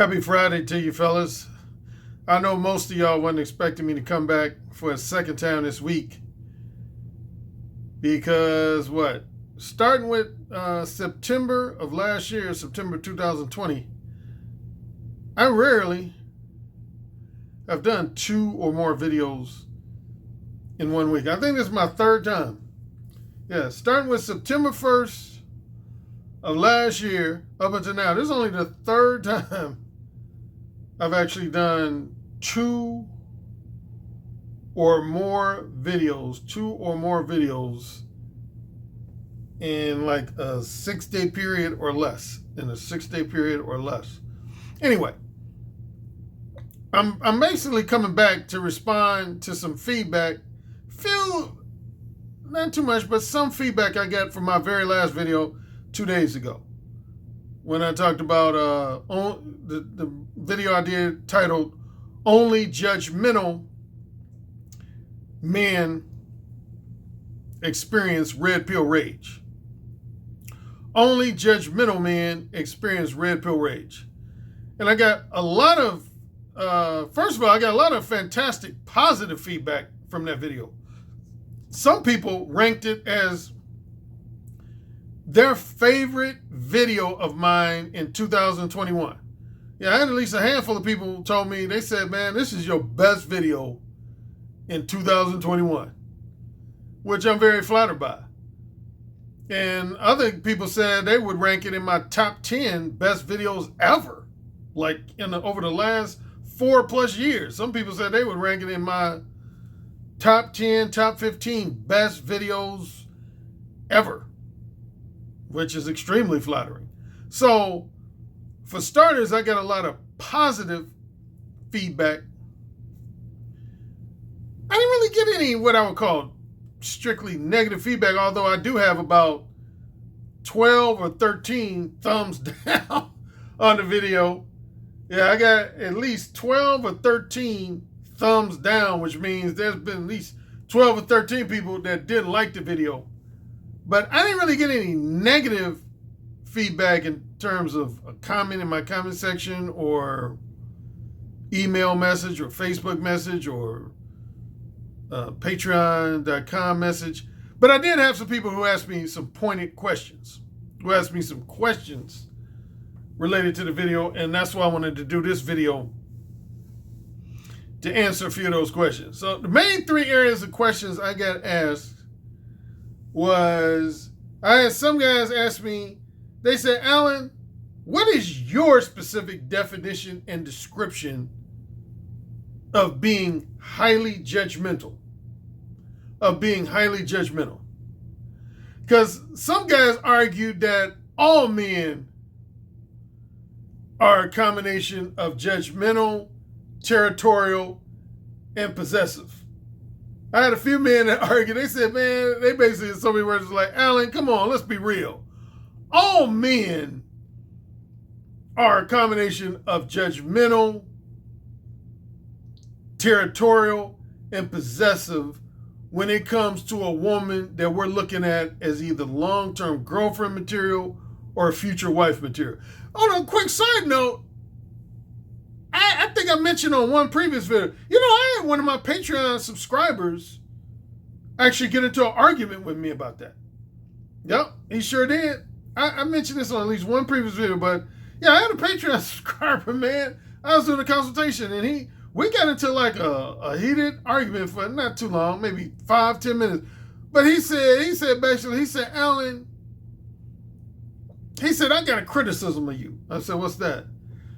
Happy Friday to you fellas. I know most of y'all wasn't expecting me to come back for a second time this week because starting with September of last year, September 2020, I rarely have done 2 or more videos in 1 week. I think this is my 3rd time. Yeah, starting with September 1st of last year up until now. This is only the 3rd time I've actually done 2 or more videos in like a 6-day period or less. Anyway, I'm basically coming back to respond to some feedback. Not too much, but some feedback I got from my very last video 2 days ago, when I talked about the video I did titled "Only Judgmental Men Experience Red Pill Rage." Only judgmental men experience red pill rage. And I got a lot of, first of all, I got a lot of fantastic positive feedback from that video. Some people ranked it as their favorite video of mine in 2021. Yeah, I had at least a handful of people who told me, they said, man, this is your best video in 2021, which I'm very flattered by. And other people said they would rank it in my top 10 best videos ever, like over the last 4+ years. Some people said they would rank it in my top 10, top 15 best videos ever, which is extremely flattering. So, for starters, I got a lot of positive feedback. I didn't really get any what I would call strictly negative feedback, although I do have about 12 or 13 thumbs down on the video. Yeah, I got at least 12 or 13 thumbs down, which means there's been at least 12 or 13 people that didn't like the video. But I didn't really get any negative feedback in terms of a comment in my comment section or email message or Facebook message or patreon.com message. But I did have some people who asked me some pointed questions, related to the video, and that's why I wanted to do this video, to answer a few of those questions. So the main 3 areas of questions I got asked was, I had some guys ask me, they said, Alan, what is your specific definition and description of being highly judgmental? Because some guys argued that all men are a combination of judgmental, territorial, and possessive. I had a few men that argued. They said, man, they basically in so many words was like, Alan, come on, let's be real. All men are a combination of judgmental, territorial, and possessive when it comes to a woman that we're looking at as either long-term girlfriend material or future wife material. On a quick side note, I think I mentioned on one previous video, I had one of my Patreon subscribers actually get into an argument with me about that. Yep, he sure did. I mentioned this on at least one previous video, but yeah, I had a Patreon subscriber, man. I was doing a consultation, and we got into like a heated argument for not too long, maybe 5-10 minutes. But he said basically, Alan, I got a criticism of you. I said, what's that?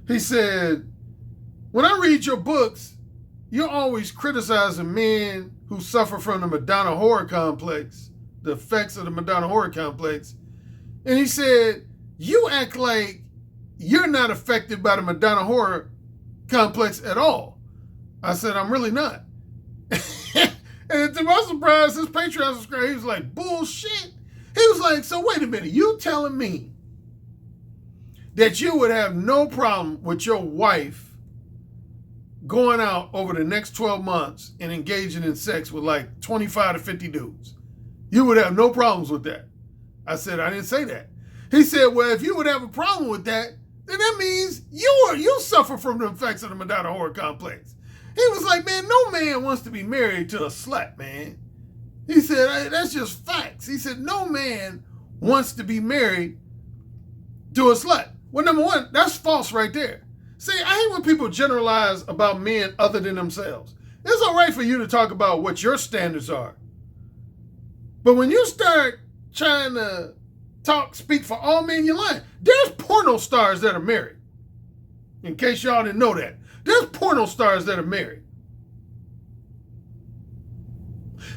He said, when I read your books, you're always criticizing men who suffer from the Madonna horror complex, the effects of the Madonna horror complex. And he said, you act like you're not affected by the Madonna horror complex at all. I said, I'm really not. And to my surprise, his Patreon subscriber, he was like, bullshit. He was like, so wait a minute, you telling me that you would have no problem with your wife going out over the next 12 months and engaging in sex with like 25 to 50 dudes? You would have no problems with that. I said, I didn't say that. He said, well, if you would have a problem with that, then that means you suffer from the effects of the Madonna whore complex. He was like, man, no man wants to be married to a slut, man. He said, that's just facts. He said, no man wants to be married to a slut. Well, number one, that's false right there. See, I hate when people generalize about men other than themselves. It's all right for you to talk about what your standards are. But when you start trying to speak for all men, you're lying. There's porno stars that are married. In case y'all didn't know that. There's porno stars that are married.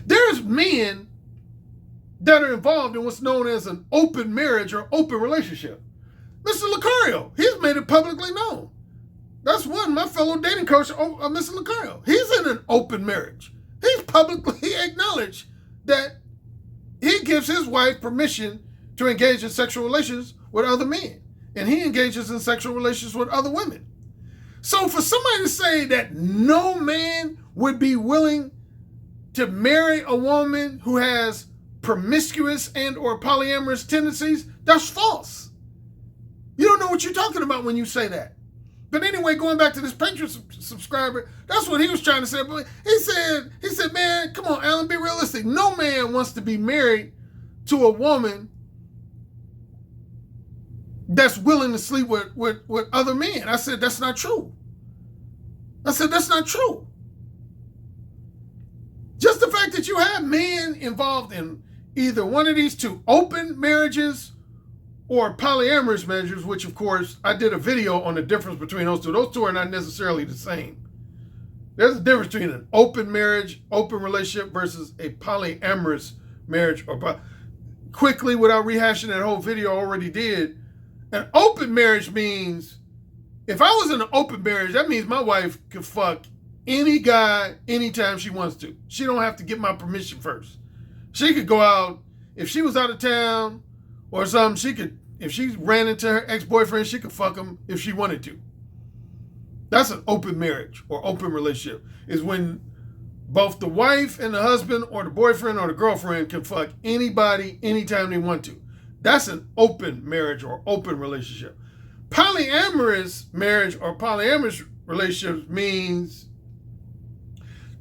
There's men that are involved in what's known as an open marriage or open relationship. Mr. Lucario, he's made it publicly known. That's one, my fellow dating coach, Mr. Lucario. He's in an open marriage. He's publicly acknowledged that he gives his wife permission to engage in sexual relations with other men. And he engages in sexual relations with other women. So for somebody to say that no man would be willing to marry a woman who has promiscuous and or polyamorous tendencies, that's false. You don't know what you're talking about when you say that. But anyway, going back to this Patreon subscriber, that's what he was trying to say. But he said, man, come on, Alan, be realistic. No man wants to be married to a woman that's willing to sleep with other men. I said, that's not true. I said, that's not true. Just the fact that you have men involved in either one of these two, open marriages or polyamorous marriages, which of course I did a video on the difference between those two. Those two are not necessarily the same. There's a difference between an open marriage, open relationship versus a polyamorous marriage. Quickly, without rehashing that whole video I already did, an open marriage means, if I was in an open marriage, that means my wife could fuck any guy anytime she wants to. She don't have to get my permission first. She could go out, if she was out of town or something, if she ran into her ex-boyfriend, she could fuck him if she wanted to. That's an open marriage or open relationship, is when both the wife and the husband or the boyfriend or the girlfriend can fuck anybody anytime they want to. That's an open marriage or open relationship. Polyamorous marriage or polyamorous relationships means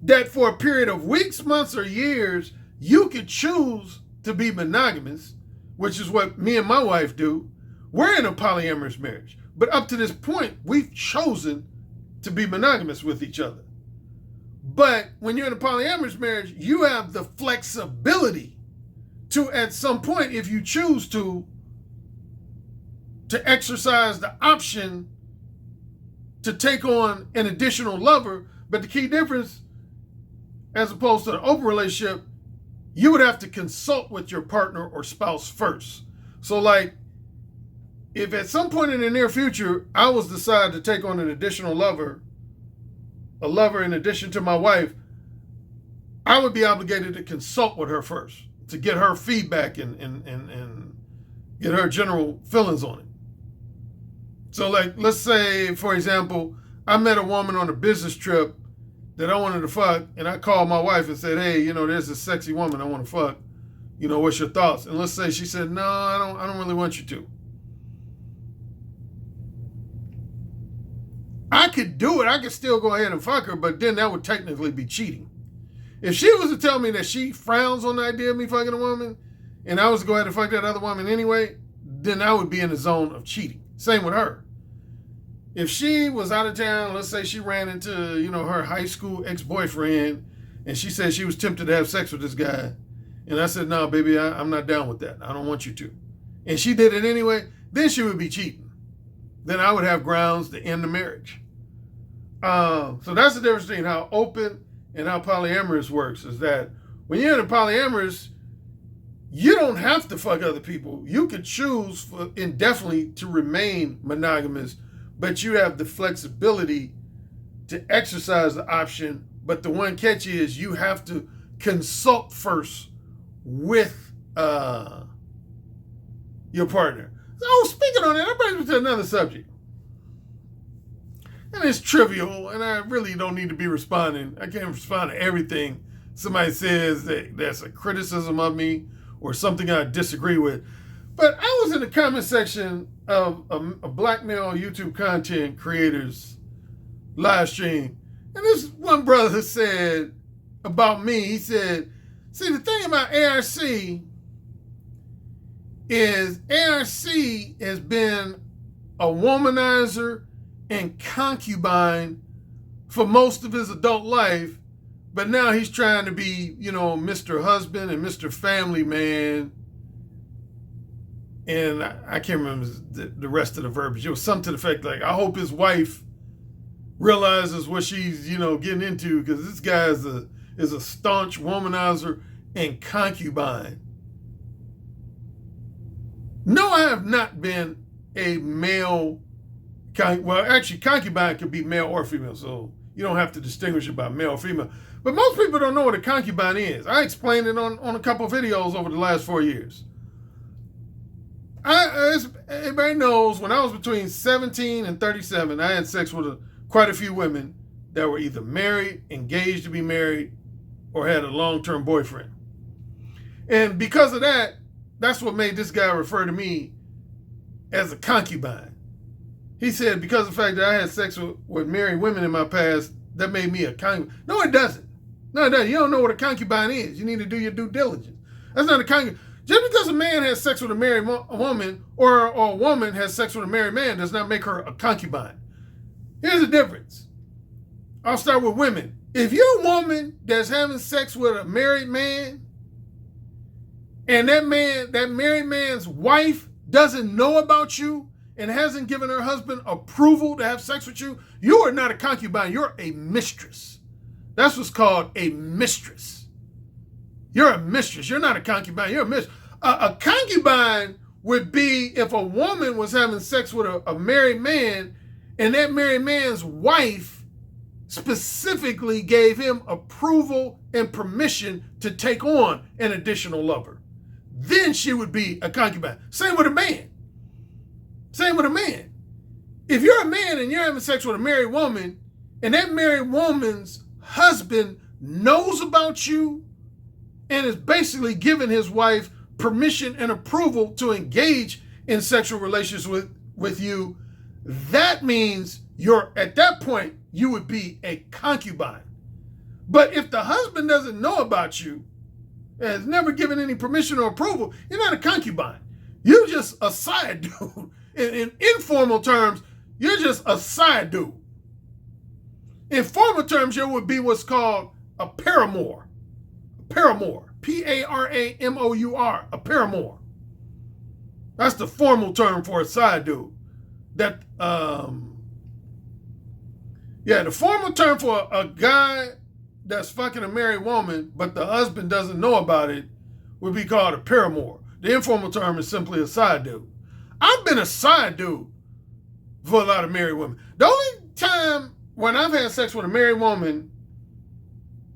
that for a period of weeks, months, or years, you could choose to be monogamous, which is what me and my wife do. We're in a polyamorous marriage. But up to this point, we've chosen to be monogamous with each other. But when you're in a polyamorous marriage, you have the flexibility to, at some point, if you choose to exercise the option to take on an additional lover. But the key difference, as opposed to the open relationship, you would have to consult with your partner or spouse first. So like, if at some point in the near future, I was decided to take on an additional lover, a lover in addition to my wife, I would be obligated to consult with her first to get her feedback and get her general feelings on it. So like, let's say, for example, I met a woman on a business trip that I wanted to fuck, and I called my wife and said, hey, there's this sexy woman I want to fuck. What's your thoughts? And let's say she said, no, I don't really want you to. I could do it. I could still go ahead and fuck her, but then that would technically be cheating. If she was to tell me that she frowns on the idea of me fucking a woman, and I was to go ahead and fuck that other woman anyway, then I would be in the zone of cheating. Same with her. If she was out of town, let's say she ran into, her high school ex-boyfriend, and she said she was tempted to have sex with this guy, and I said, no, baby, I'm not down with that. I don't want you to. And she did it anyway, then she would be cheating. Then I would have grounds to end the marriage. So that's the difference between how open and how polyamorous works, is that when you're in a polyamorous, you don't have to fuck other people. You could choose indefinitely to remain monogamous, but you have the flexibility to exercise the option. But the one catch is you have to consult first with your partner. So speaking on that, that brings me to another subject. And it's trivial, and I really don't need to be responding. I can't respond to everything somebody says that's a criticism of me or something I disagree with. But I was in the comment section of a black male YouTube content creators live stream, and this one brother said about me, he said, see, the thing about ARC is ARC has been a womanizer and concubine for most of his adult life, but now he's trying to be, Mr. Husband and Mr. Family Man. And I can't remember the rest of the verbiage. It was something to the effect like, I hope his wife realizes what she's, getting into, because this guy is a staunch womanizer and concubine. No, I have not been a male, well, actually, concubine could be male or female, so you don't have to distinguish it by male or female. But most people don't know what a concubine is. I explained it on a couple of videos over the last 4 years. As everybody knows, when I was between 17 and 37, I had sex with quite a few women that were either married, engaged to be married, or had a long-term boyfriend. And because of that, that's what made this guy refer to me as a concubine. He said, because of the fact that I had sex with married women in my past, that made me a concubine. No, it doesn't. No, it doesn't. You don't know what a concubine is. You need to do your due diligence. That's not a concubine. Just because a man has sex with a married woman or a woman has sex with a married man does not make her a concubine. Here's the difference. I'll start with women. If you're a woman that's having sex with a married man and that married man's wife doesn't know about you and hasn't given her husband approval to have sex with you, you are not a concubine. You're a mistress. That's what's called a mistress. You're a mistress. You're not a concubine. You're a mistress. A concubine would be if a woman was having sex with a married man and that married man's wife specifically gave him approval and permission to take on an additional lover. Then she would be a concubine. Same with a man. Same with a man. If you're a man and you're having sex with a married woman and that married woman's husband knows about you and is basically giving his wife permission and approval to engage in sexual relations with you, that means at that point, you would be a concubine. But if the husband doesn't know about you and has never given any permission or approval, you're not a concubine. You're just a side dude. In informal terms, you're just a side dude. In formal terms, you would be what's called a paramour. A paramour. Paramour. A paramour. That's the formal term for a side dude. The formal term for a guy that's fucking a married woman, but the husband doesn't know about it, would be called a paramour. The informal term is simply a side dude. I've been a side dude for a lot of married women. The only time when I've had sex with a married woman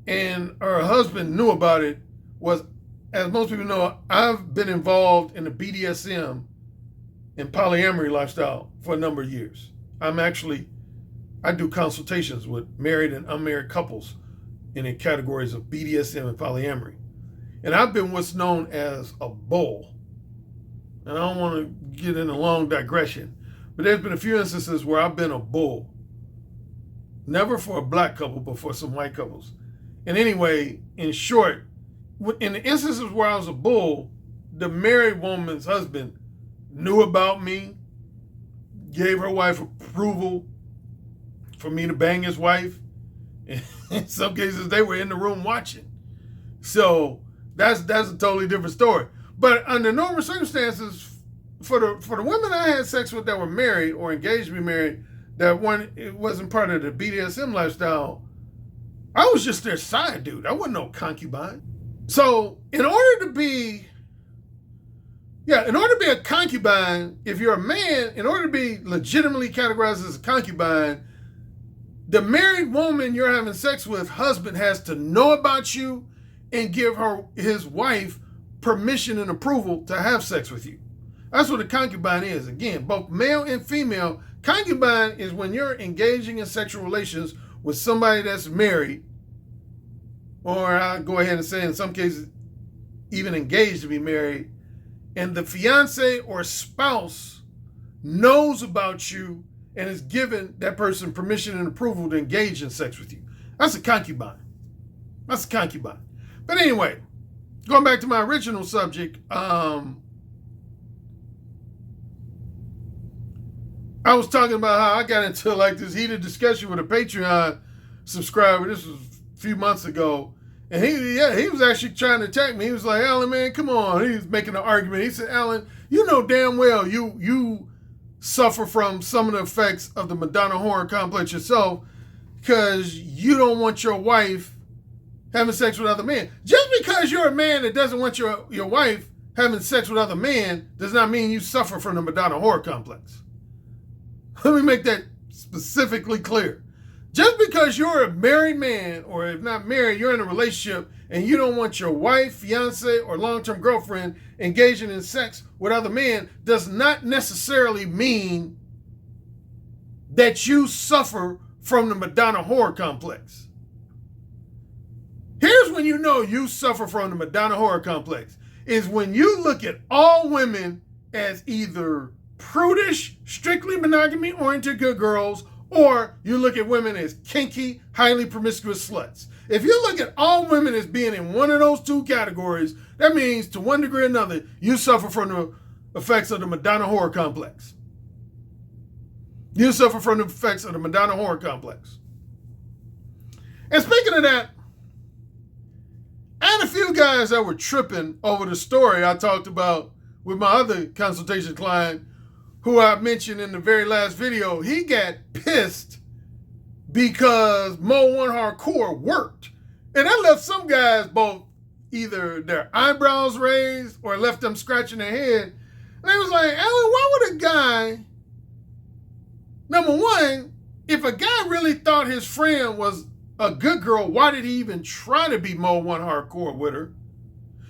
and her husband knew about it was, as most people know, I've been involved in the BDSM and polyamory lifestyle for a number of years. I do consultations with married and unmarried couples in the categories of BDSM and polyamory. And I've been what's known as a bull. And I don't want to get in a long digression, but there's been a few instances where I've been a bull. Never for a black couple, but for some white couples. And anyway, in short, in the instances where I was a bull, the married woman's husband knew about me, gave her wife approval for me to bang his wife. In some cases, they were in the room watching. So that's a totally different story. But under normal circumstances, for the women I had sex with that were married or engaged to be married, it wasn't part of the BDSM lifestyle, I was just their side dude. I wasn't no concubine. So in order to be a concubine, if you're a man, in order to be legitimately categorized as a concubine, the married woman you're having sex with, husband, has to know about you and give his wife permission and approval to have sex with you. That's what a concubine is. Again, both male and female. Concubine is when you're engaging in sexual relations with somebody that's married, or I'll go ahead and say in some cases even engaged to be married, and the fiance or spouse knows about you and has given that person permission and approval to engage in sex with you. That's a concubine. That's a concubine. But anyway, going back to my original subject, I was talking about how I got into like this heated discussion with a Patreon subscriber. This was a few months ago. And he was actually trying to attack me. He was like, Alan, man, come on. He was making an argument. He said, Alan, you know damn well you suffer from some of the effects of the Madonna horror complex yourself because you don't want your wife having sex with other men. Just because you're a man that doesn't want your wife having sex with other men does not mean you suffer from the Madonna horror complex. Let me make that specifically clear. Just because you're a married man, or if not married, you're in a relationship and you don't want your wife, fiance, or long-term girlfriend engaging in sex with other men does not necessarily mean that you suffer from the Madonna horror complex. Here's when you know you suffer from the Madonna horror complex, is when you look at all women as either prudish, strictly monogamy-oriented good girls, or you look at women as kinky, highly promiscuous sluts. If you look at all women as being in one of those two categories, that means to one degree or another, you suffer from the effects of the Madonna horror complex. You suffer from the effects of the Madonna horror complex. And speaking of that, I had a few guys that were tripping over the story I talked about with my other consultation client, who I mentioned in the very last video. He got pissed because Mo One Hardcore worked. And that left some guys both either their eyebrows raised or left them scratching their head. And they was like, Alan, why would a guy, number one, if a guy really thought his friend was a good girl, why did he even try to be Mo One Hardcore with her?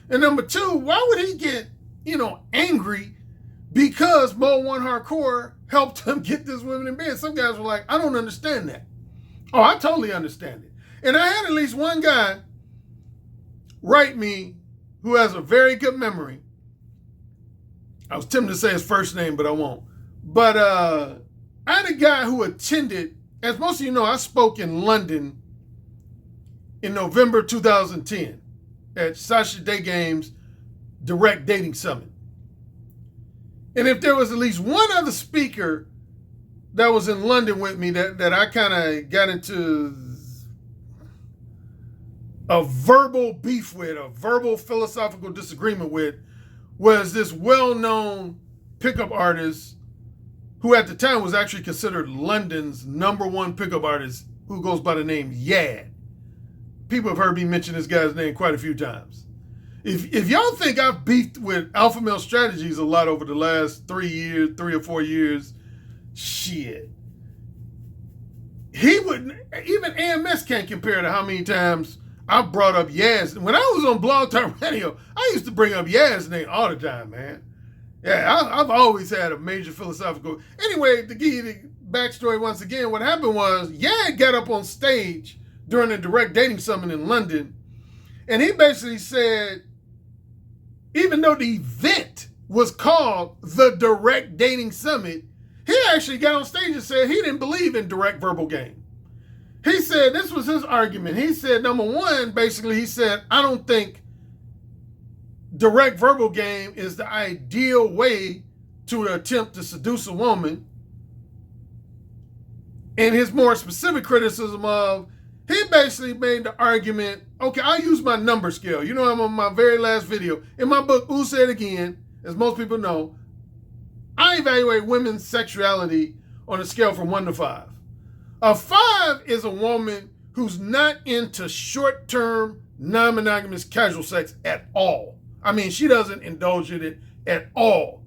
And number two, why would he get, angry because Mo One Hardcore helped him get this woman in bed? Some guys were like, I don't understand that. Oh, I totally understand it. And I had at least one guy write me who has a very good memory. I was tempted to say his first name, but I won't. But I had a guy who attended, as most of you know, I spoke in London in November 2010 at Sasha Day Games Direct Dating Summit. And if there was at least one other speaker that was in London with me that I kind of got into a verbal beef with, a verbal philosophical disagreement with, was this well-known pickup artist who at the time was actually considered London's #1 pickup artist, who goes by the name Yad. People have heard me mention this guy's name quite a few times. If y'all think I've beefed with Alpha Male Strategies a lot over the last 3 or 4 years, shit. He wouldn't, even AMS can't compare to how many times I brought up Yaz. When I was on Blog Talk Radio, I used to bring up Yaz's name all the time, man. Yeah, I've always had a major philosophical. Anyway, to give you the backstory once again, what happened was Yaz got up on stage during the Direct Dating Summit in London, and he basically said, even though the event was called the Direct Dating Summit, he actually got on stage and said he didn't believe in direct verbal game. He said this was his argument. He said, number one, basically, he said, I don't think direct verbal game is the ideal way to attempt to seduce a woman. And his more specific criticism of, he basically made the argument, okay, I'll use my number scale. You know, I'm on my very last video. In my book, Who Said Again, as most people know, I evaluate women's sexuality on a scale from 1 to 5. A 5 is a woman who's not into short-term, non-monogamous casual sex at all. I mean, she doesn't indulge in it at all.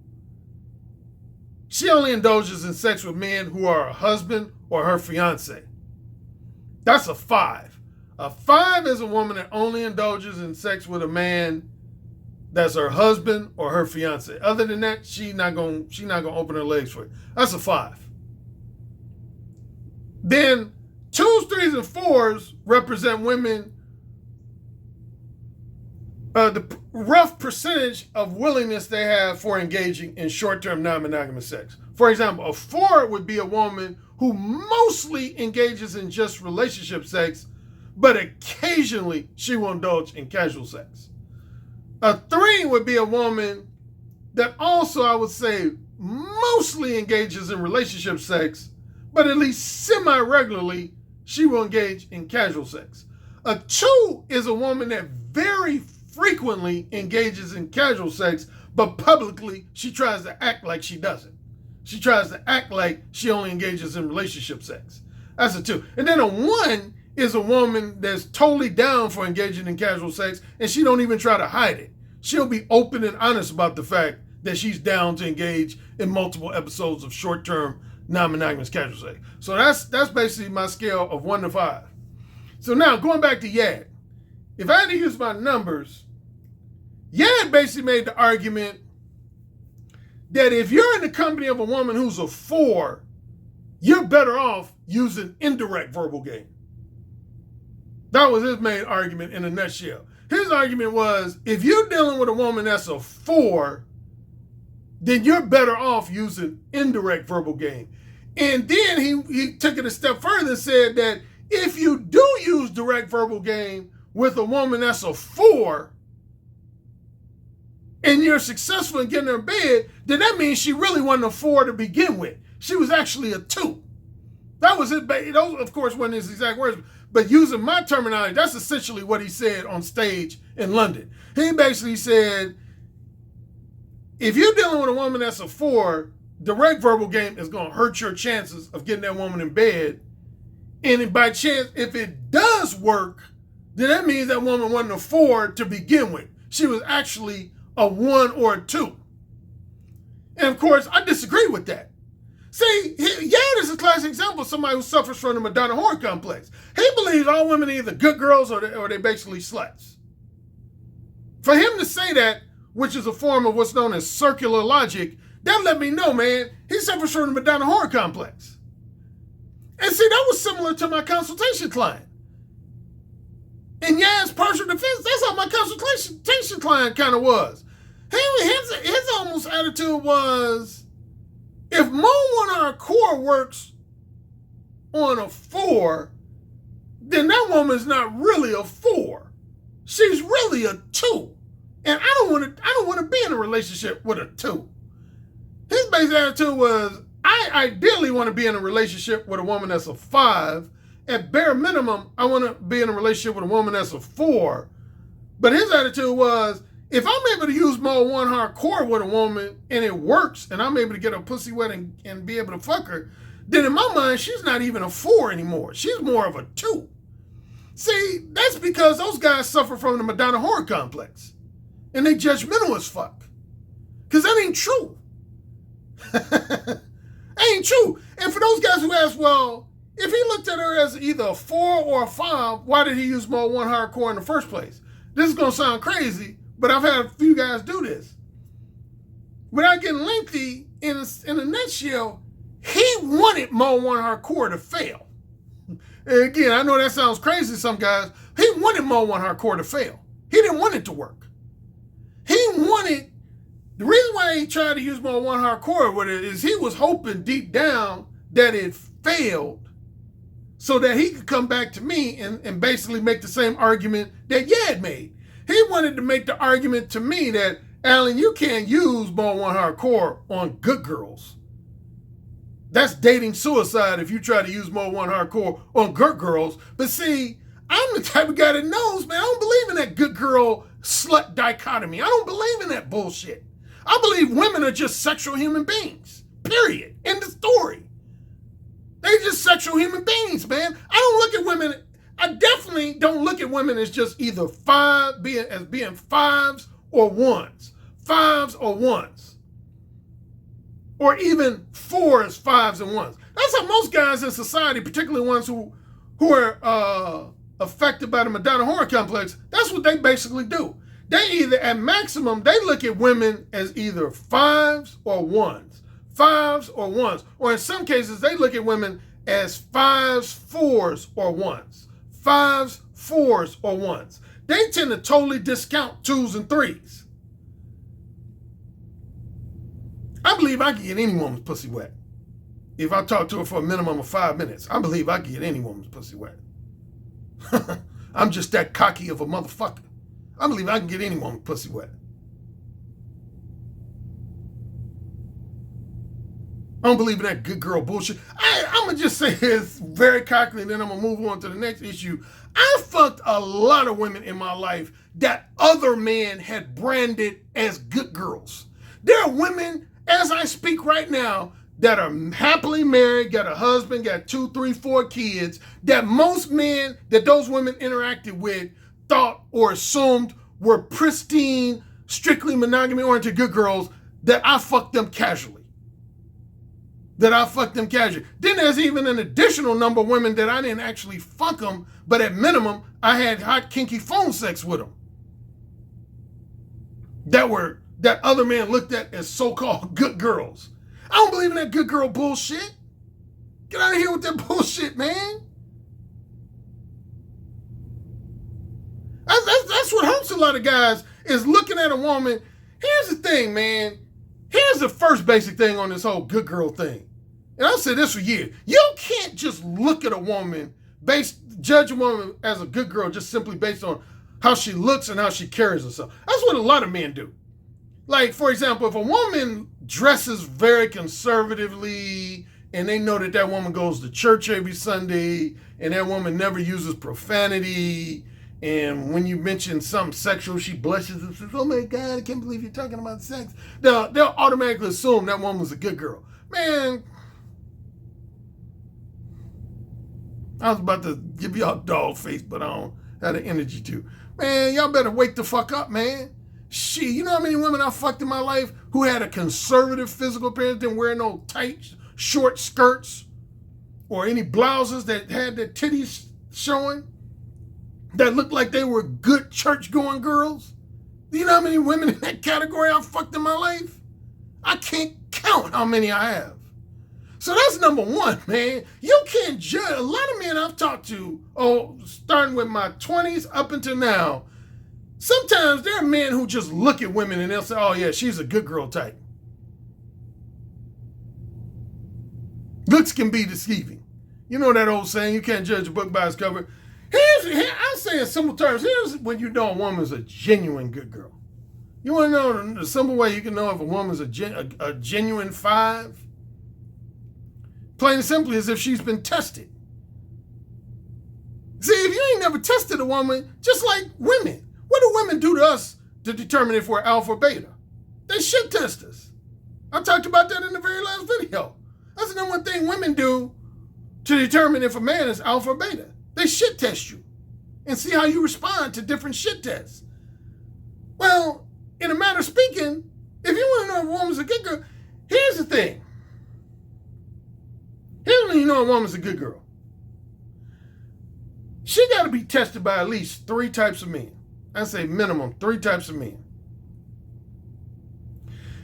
She only indulges in sex with men who are her husband or her fiance. That's a 5. A 5 is a woman that only indulges in sex with a man that's her husband or her fiance. Other than that, she's not gonna open her legs for it. That's a 5. Then 2s, 3s, and 4s represent women the rough percentage of willingness they have for engaging in short-term non-monogamous sex. For example, a 4 would be a woman who mostly engages in just relationship sex, but occasionally she will indulge in casual sex. A 3 would be a woman that also, I would say, mostly engages in relationship sex, but at least semi-regularly she will engage in casual sex. A 2 is a woman that very frequently engages in casual sex, but publicly she tries to act like she doesn't. She tries to act like she only engages in relationship sex. That's a 2. And then a 1 is a woman that's totally down for engaging in casual sex, and she don't even try to hide it. She'll be open and honest about the fact that she's down to engage in multiple episodes of short-term non-monogamous casual sex. So that's basically my scale of 1 to 5. So now going back to Yad, if I had to use my numbers, Yad basically made the argument that if you're in the company of a woman who's a 4, you're better off using indirect verbal game. That was his main argument in a nutshell. His argument was, if you're dealing with a woman that's a 4, then you're better off using indirect verbal game. And then he took it a step further and said that if you do use direct verbal game with a woman that's a 4, and you're successful in getting her in bed, then that means she really wasn't a 4 to begin with. She was actually a 2. That was his, those of course weren't his exact words, but using my terminology, that's essentially what he said on stage in London. He basically said, if you're dealing with a woman that's a 4, direct verbal game is going to hurt your chances of getting that woman in bed. And by chance, if it does work, then that means that woman wasn't a 4 to begin with. She was actually a 1 or a 2. And of course, I disagree with that. See, Yad is a classic example of somebody who suffers from the Madonna whore complex. He believes all women are either good girls or they're basically sluts. For him to say that, which is a form of what's known as circular logic, that let me know, man, he suffers from the Madonna whore complex. And see, that was similar to my consultation client. In Yad's partial defense, that's how my consultation client kind of was. His almost attitude was, if Mo 1 core works on a 4, then that woman's not really a 4. She's really a 2. And I don't want to be in a relationship with a 2. His basic attitude was, I ideally want to be in a relationship with a woman that's a 5. At bare minimum, I want to be in a relationship with a woman that's a 4. But his attitude was, if I'm able to use Mo 1 hardcore with a woman and it works and I'm able to get her pussy wet and be able to fuck her, then in my mind, she's not even a 4 anymore. She's more of a 2. See, that's because those guys suffer from the Madonna whore complex. And they judgmental as fuck. Because that ain't true. Ain't true. And for those guys who ask, well, if he looked at her as either a 4 or a 5, why did he use Mo 1 hardcore in the first place? This is going to sound crazy, but I've had a few guys do this. Without getting lengthy, in a nutshell, he wanted Mo 1 hardcore to fail. And again, I know that sounds crazy to some guys. He wanted Mo 1 hardcore to fail. He didn't want it to work. The reason why he tried to use Mo 1 hardcore with it is he was hoping deep down that it failed so that he could come back to me and basically make the same argument that Yad made. He wanted to make the argument to me that, Alan, you can't use Mo 1 hardcore on good girls. That's dating suicide if you try to use Mo 1 hardcore on good girls. But see, I'm the type of guy that knows, man, I don't believe in that good girl slut dichotomy. I don't believe in that bullshit. I believe women are just sexual human beings. Period. End of story. They're just sexual human beings, man. I don't look at women, I definitely don't look at women as just either being 5s or 1s. 5s or 1s. Or even 4s, 5s, and 1s. That's how most guys in society, particularly ones who are affected by the Madonna whore complex, that's what they basically do. They either, at maximum, they look at women as either 5s or 1s. 5s or 1s. Or in some cases, they look at women as 5s, 4s, or 1s. 5s, 4s, or 1s. they tend to totally discount 2s and 3s. I believe I can get any woman's pussy wet. If I talk to her for a minimum of 5 minutes, I believe I can get any woman's pussy wet. I'm just that cocky of a motherfucker. I believe I can get any woman's pussy wet. I don't believe in that good girl bullshit. I'm going to just say this very cockily, and then I'm going to move on to the next issue. I fucked a lot of women in my life that other men had branded as good girls. There are women, as I speak right now, that are happily married, got a husband, got 2, 3, 4 kids, that most men that those women interacted with thought or assumed were pristine, strictly monogamy-oriented good girls, that I fucked them casually. Then there's even an additional number of women that I didn't actually fuck them, but at minimum, I had hot, kinky phone sex with them. That other men looked at as so-called good girls. I don't believe in that good girl bullshit. Get out of here with that bullshit, man. That's what hurts a lot of guys, is looking at a woman. Here's the thing, man. Here's the first basic thing on this whole good girl thing. And I've said this for years. You can't just look at a woman, judge a woman as a good girl just simply based on how she looks and how she carries herself. That's what a lot of men do. Like, for example, if a woman dresses very conservatively and they know that that woman goes to church every Sunday and that woman never uses profanity, and when you mention something sexual, she blushes and says, oh my God, I can't believe you're talking about sex. They'll automatically assume that woman's a good girl. Man, I was about to give y'all dog face, but I don't have the energy to. Man, y'all better wake the fuck up, man. You know how many women I fucked in my life who had a conservative physical appearance, didn't wear no tight, short skirts or any blouses that had their titties showing, that looked like they were good church-going girls? Do you know how many women in that category I fucked in my life? I can't count how many I have. So that's number one, man. You can't judge. A lot of men I've talked to, starting with my 20s up until now, sometimes there are men who just look at women and they'll say, oh yeah, she's a good girl type. Looks can be deceiving. You know that old saying, you can't judge a book by its cover. I'll say in simple terms, here's when you know a woman's a genuine good girl. You want to know the simple way you can know if a woman's a genuine 5? Plain and simply is if she's been tested. See, if you ain't never tested a woman, just like women, what do women do to us to determine if we're alpha or beta? They shit test us. I talked about that in the very last video. That's the number one thing women do to determine if a man is alpha or beta. They shit test you and see how you respond to different shit tests. Well, in a matter of speaking, if you want to know if a woman's a good girl, here's the thing. Here's when you know a woman's a good girl. She got to be tested by at least 3 types of men. I say minimum 3 types of men.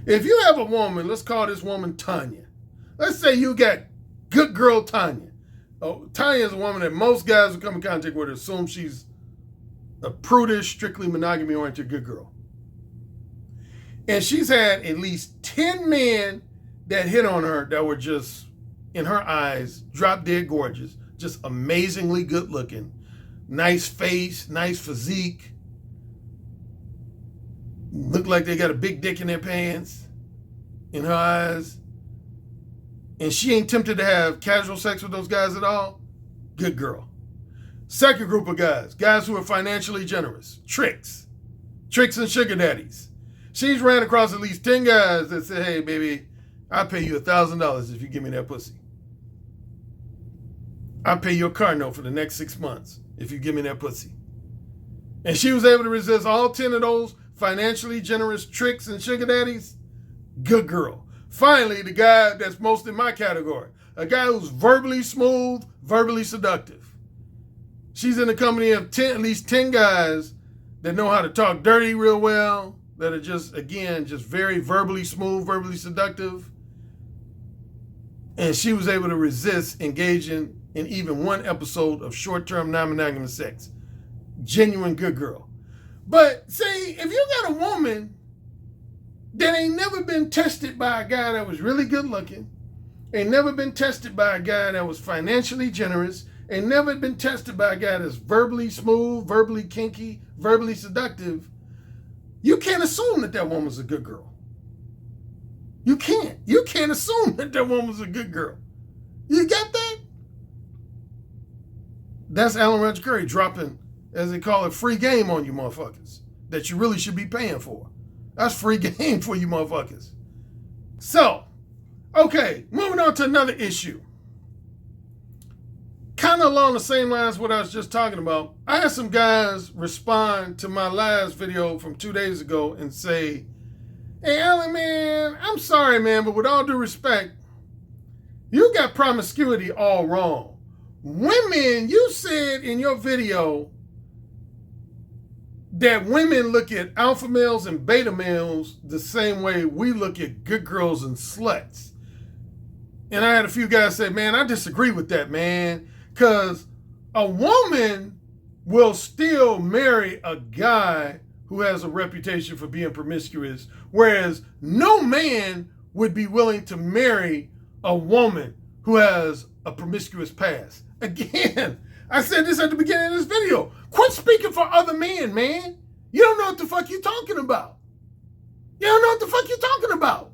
If you have a woman, let's call this woman Tanya. Let's say you got good girl Tanya. Tanya is a woman that most guys who come in contact with assume she's a prudish, strictly monogamy-oriented good girl. And she's had at least 10 men that hit on her that were just, in her eyes, drop dead gorgeous, just amazingly good looking, nice face, nice physique, look like they got a big dick in their pants, in her eyes, and she ain't tempted to have casual sex with those guys at all. Good girl. Second group of guys who are financially generous, tricks and sugar daddies. She's ran across at least 10 guys that say, hey baby, I'll pay you $1,000 if you give me that pussy. I'll pay your car note for the next 6 months if you give me that pussy. And she was able to resist all 10 of those financially generous tricks and sugar daddies. Good girl. Finally, the guy that's most in my category, a guy who's verbally smooth, verbally seductive. She's in the company of at least 10 guys that know how to talk dirty real well, that are just very verbally smooth, verbally seductive. And she was able to resist engaging in even one episode of short-term non-monogamous sex. Genuine good girl. But see, if you got a woman that ain't never been tested by a guy that was really good looking, ain't never been tested by a guy that was financially generous, ain't never been tested by a guy that's verbally smooth, verbally kinky, verbally seductive, you can't assume that that woman's a good girl. You can't. You can't assume that that woman's a good girl. You get that? That's Alan Roger Currie dropping, as they call it, free game on you motherfuckers that you really should be paying for. That's free game for you motherfuckers. So, okay, moving on to another issue. Kind of along the same lines what I was just talking about. I had some guys respond to my last video from 2 days ago and say, hey, Alan, man, I'm sorry, man, but with all due respect, you got promiscuity all wrong. Women, you said in your video that women look at alpha males and beta males the same way we look at good girls and sluts. And I had a few guys say, man, I disagree with that, man, because a woman will still marry a guy who has a reputation for being promiscuous, whereas no man would be willing to marry a woman who has a promiscuous past. Again, I said this at the beginning of this video. Quit speaking for other men, man. You don't know what the fuck you're talking about. You don't know what the fuck you're talking about.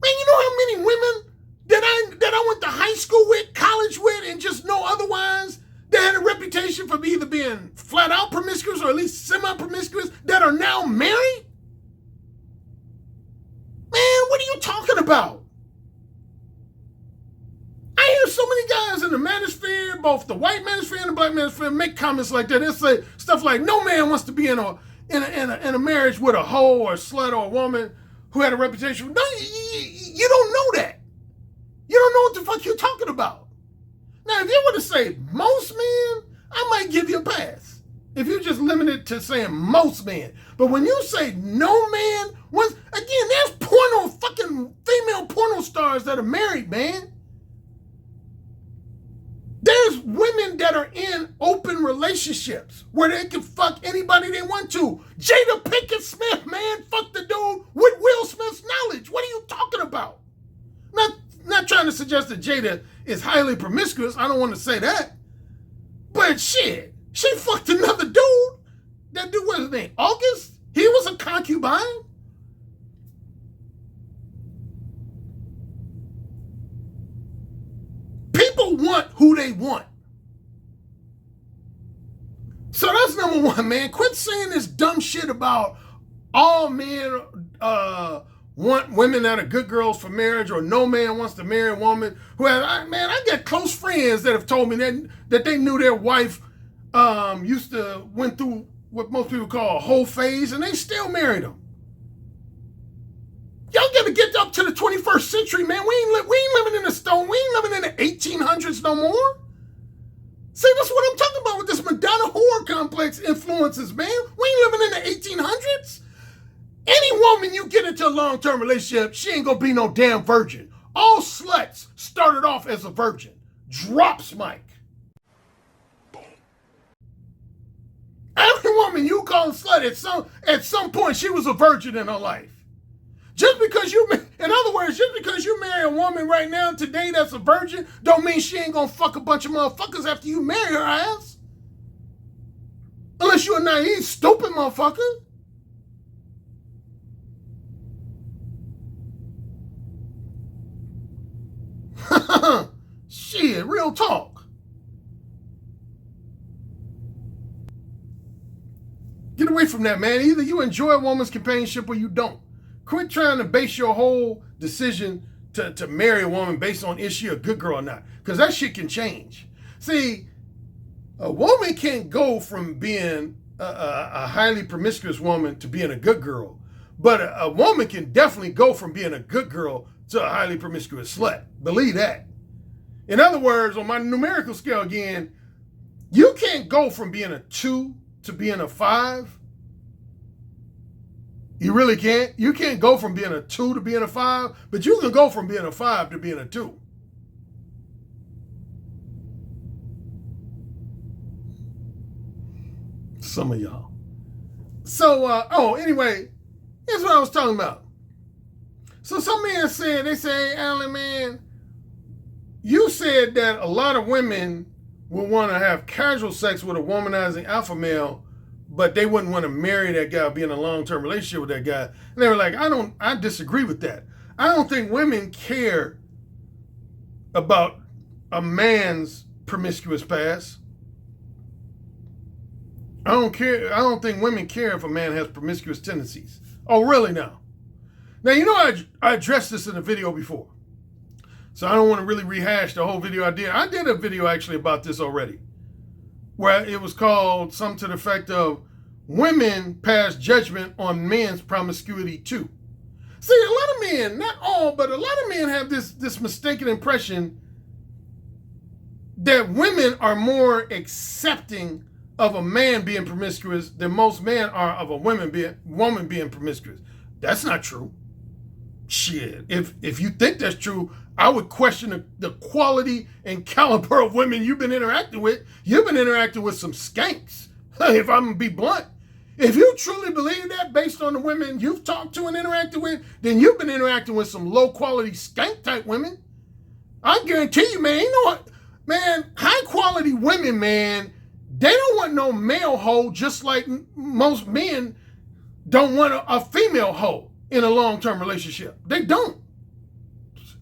Man, you know how many women that I went to high school with, college with, and just know otherwise that had a reputation for either being flat out promiscuous or at least semi-promiscuous that are now married? Man, what are you talking about? I hear so many guys in the manosphere, both the white manosphere and the black manosphere, make comments like that. They'll say stuff like, no man wants to be in a marriage with a hoe or a slut or a woman who had a reputation. No, you don't know that. You don't know what the fuck you're talking about. Now, if you were to say most men, I might give you a pass. If you just limit it to saying most men. But when you say no man, again, there's fucking female porno stars that are married, man. There's women that are in open relationships where they can fuck anybody they want to. Jada Pinkett Smith, man, fuck the dude with Will Smith's knowledge. What are you talking about? Not trying to suggest that Jada is highly promiscuous. I don't want to say that. But shit, she fucked another dude. That dude, what's his name? August? He was a concubine? People want who they want. So that's number one, man. Quit saying this dumb shit about all men want women that are good girls for marriage, or no man wants to marry a woman who has, I got close friends that have told me that they knew their wife went through what most people call a whole phase, and they still married them. Y'all got to get up to the 21st century, man. We ain't living in the stone. We ain't living in the 1800s no more. See, that's what I'm talking about with this Madonna whore complex influences, man. We ain't living in the 1800s. Any woman you get into a long-term relationship, she ain't gonna be no damn virgin. All sluts started off as a virgin. Drops mic. Every woman you call a slut, at some point she was a virgin in her life. In other words, just because you marry a woman right now today that's a virgin, don't mean she ain't gonna fuck a bunch of motherfuckers after you marry her ass. Unless you're a naive, stupid motherfucker. Shit, real talk. Get away from that, man. Either you enjoy a woman's companionship or you don't. Quit trying to base your whole decision to marry a woman based on is she a good girl or not. Because that shit can change. See, a woman can't go from being a highly promiscuous woman to being a good girl. But a woman can definitely go from being a good girl to a highly promiscuous slut. Believe that. In other words, on my numerical scale again, you can't go from being a 2 to being a 5. You really can't. You can't go from being a 2 to being a 5, but you can go from being a 5 to being a 2. Some of y'all. Anyway, here's what I was talking about. So some men said, they say, hey, Alan, man, you said that a lot of women would want to have casual sex with a womanizing alpha male, but they wouldn't want to marry that guy or be in a long-term relationship with that guy. And they were like, I disagree with that. I don't think women care about a man's promiscuous past. I don't think women care if a man has promiscuous tendencies. Oh, really now? Now, you know, I addressed this in a video before. So I don't want to really rehash the whole video I did. I did a video actually about this already, where it was called something to the effect of women pass judgment on men's promiscuity too. See, a lot of men, not all, but a lot of men have this mistaken impression that women are more accepting of a man being promiscuous than most men are of a woman being promiscuous. That's not true. Shit, if you think that's true, I would question the quality and caliber of women you've been interacting with. You've been interacting with some skanks, if I'm gonna be blunt. If you truly believe that based on the women you've talked to and interacted with, then you've been interacting with some low quality skank type women. I guarantee you, man, you know what? Man, high quality women, man, they don't want no male hoe, just like most men don't want a female hoe in a long-term relationship. They don't.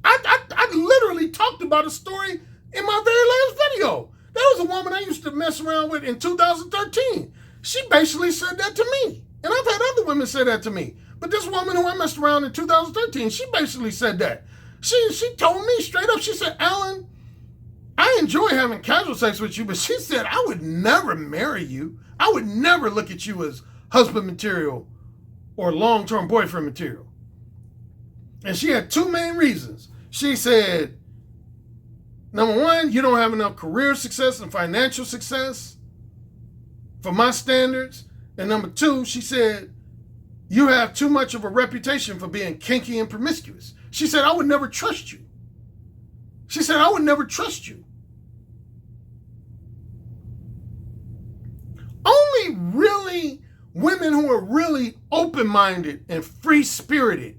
I literally talked about a story in my very last video. There was a woman I used to mess around with in 2013. She basically said that to me. And I've had other women say that to me. But this woman who I messed around in 2013, she basically said that. She told me straight up, she said, Alan, I enjoy having casual sex with you, but she said, I would never marry you. I would never look at you as husband material or long-term boyfriend material. And she had two main reasons. She said, number one, you don't have enough career success and financial success for my standards. And number two, she said, you have too much of a reputation for being kinky and promiscuous. She said, I would never trust you. She said, I would never trust you. Only really women who are really open-minded and free-spirited